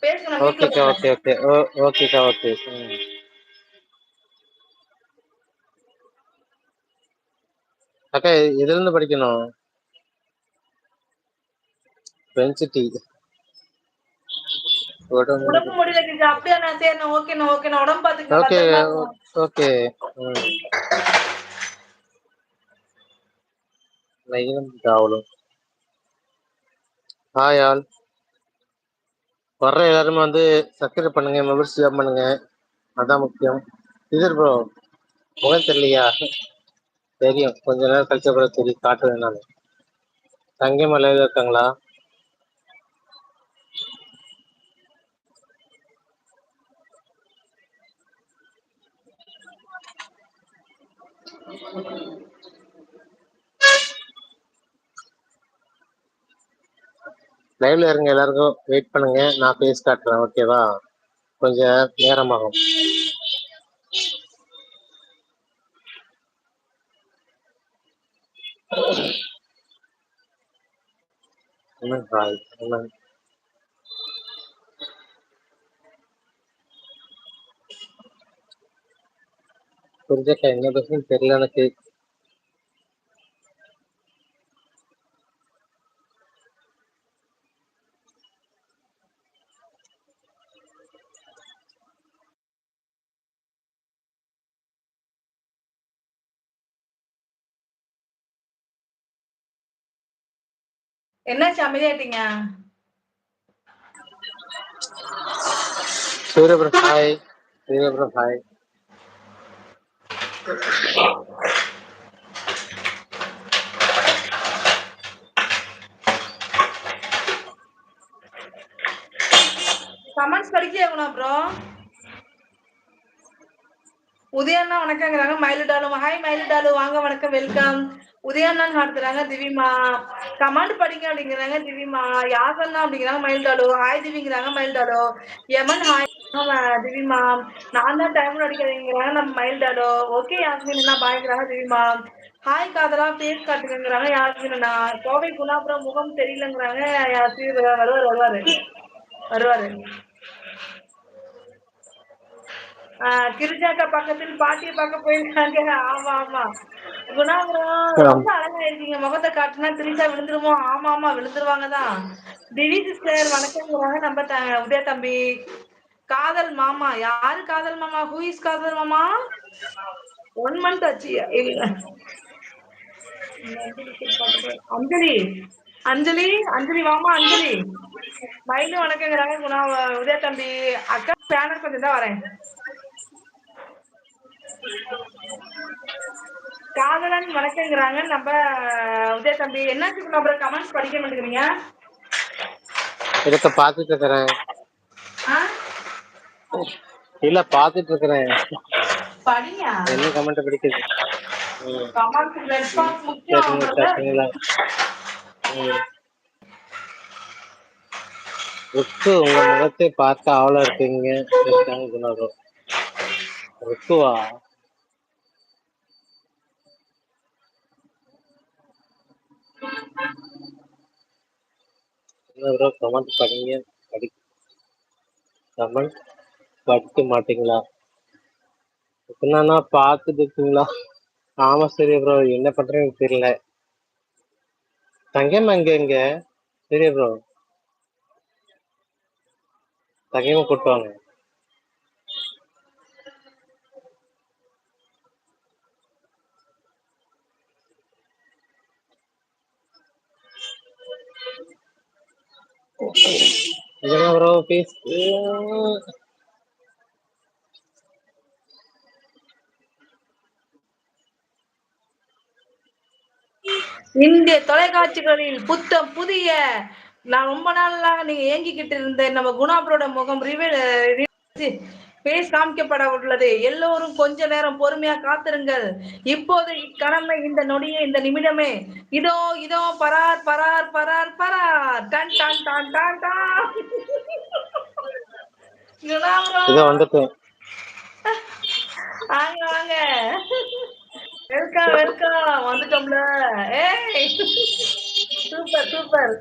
பேசுங்க, நான் மியூட்ல ஓகேக்கா, போடுறேன். Okay, okay. ஓகேக்கா, ஓகே. அக்கா எதுல இருந்து படிக்கணும்? பென்சிட்டி. உடம்பு முடியல கிட்ட அப்படியே நான் சரி ஓகே உடம்பு பாத்துக்கங்க ஓகே, பத்திரமா ஓகே. ராவலும். Hi all. வர்ற எல்லாருமே வந்து சப்ஸ்கிரைப் பண்ணுங்க, மெம்பர்ஷிப் பண்ணுங்க, அதான் முக்கியம். இதர் ப்ரோ முகம் தெரியலையா? தெரியும், கொஞ்ச நேரம் கழிச்ச கூட தெரியும், காட்டுவேன் நான். தங்கமலையில இருக்காங்களா? லைவ்ல இருங்க, எல்லாருக்கும் வெயிட் பண்ணுங்க, நான் பேஸ் காட்டுறேன். ஓகேவா? கொஞ்சம் நேரமாகும். புரிஞ்சக்கா என்ன பேசுன்னு தெரியல எனக்கு. என்னாச்சு அமைதியாட்டீங்க? Suryapuram hi. Suryapuram hi. Comments படிக்கணும் ப்ரோ. உதயண்ணா வணக்கங்கிறாங்க. மயிலுடாலு ஹாய் மயிலுடாலு வாங்க வணக்கம் வெல்கம். உதயண்ணான்னு நடத்துறாங்க திவிமா. கமாண்ட் படிங்க அப்படிங்கிறாங்க திவிமா. யாசன்னா அப்படிங்கிறாங்க மயிலுடாலு. ஹாய் திவிங்கிறாங்க மயிலுடாலு. யமன் ஹாய் திவிமா. நான் தான் டைம் அடிக்கிறேங்கிறாங்க நம்ம மயிலுடாலு. ஓகே யாஸ்மின் என்ன பாய்க்கிறாங்க திவிமா. ஹாய் காதலா பேஸ் காட்டுங்கிறாங்க யாஸ்மின். கோவை குணாபுரம் முகம் தெரியலங்கிறாங்க யாஸ்மின். வருவாரு. கிருஜாக்கா பக்கத்தில் பாட்டியை பார்க்க போயிருக்காங்க. ஆமா குணாபுரம் ரொம்ப அழகா இருக்கீங்க. முகத்தை காட்டுனா திரிசா விழுந்துருமோ? ஆமா விழுந்துருவாங்கதான். திவி சிஸ்டர் வணக்கங்கிறாங்க நம்ம உதய தம்பி. காதல் மாமா யாரு? காதல் மாமா ஹூ இஸ் காதல் மாமா? 1 month ஆச்சு. அஞ்சலி அஞ்சலி அஞ்சலி வாமா அஞ்சலி. மயிலு வணக்கங்கிறாங்க உதய தம்பி. அக்கா பேனர் கொஞ்சம் தான் வரேன். காதலன் வணக்கங்கிறாங்க நம்ம உதய தம்பி. என்னாச்சு அப்புறம் கமெண்ட்ஸ் படிக்க மாட்டேங்கிறீங்க? இதுக்கு பாத்துட்டு இருக்கிறேன். இல்ல பாத்துட்டு இருக்கிறேன். படிங்க. என்ன கமெண்ட் படிக்குது? கமெண்ட்ஸ் ரெஸ்பான்ஸ் முக்கியம் சரிங்களா? ருக்கு உங்க முகத்தை பார்க்க ஆவலா இருக்கீங்க. ருக்குவா? கமெண்ட் படிங்க. கமெண்ட் படிக்க மாட்டீங்களா? என்னன்னா பார்த்துட்டு இருக்கீங்களா? ஆமா சரி ப்ரோ, என்ன பண்றேன்னு தெரியல. தங்கம் எங்க சரி ப்ரோ, தங்கம் கூட்டுவாங்க. Bro please. இந்திய தொலைக்காட்சிகளில் புதிய நான் ரொம்ப நாளாக நீங்க ஏங்கிக்கிட்டு இருந்த நம்ம குணாபரோட முகம் பேஸ் காமிக்கப்பட உள்ளது. எல்லோரும் கொஞ்ச நேரம் பொறுமையா காத்திருங்கள். இப்போது இக்கணமை இந்த நொடியே இந்த நிமிடமே இதோ இதோ பரார் பரார் பரார் பரார் டன் டன் டன் டன் டன். இதோ வந்துட்டேன். வாங்க வாங்க வெல்கம் வெல்கம் வந்துட்டோம்ல. ஏய் சூப்பர்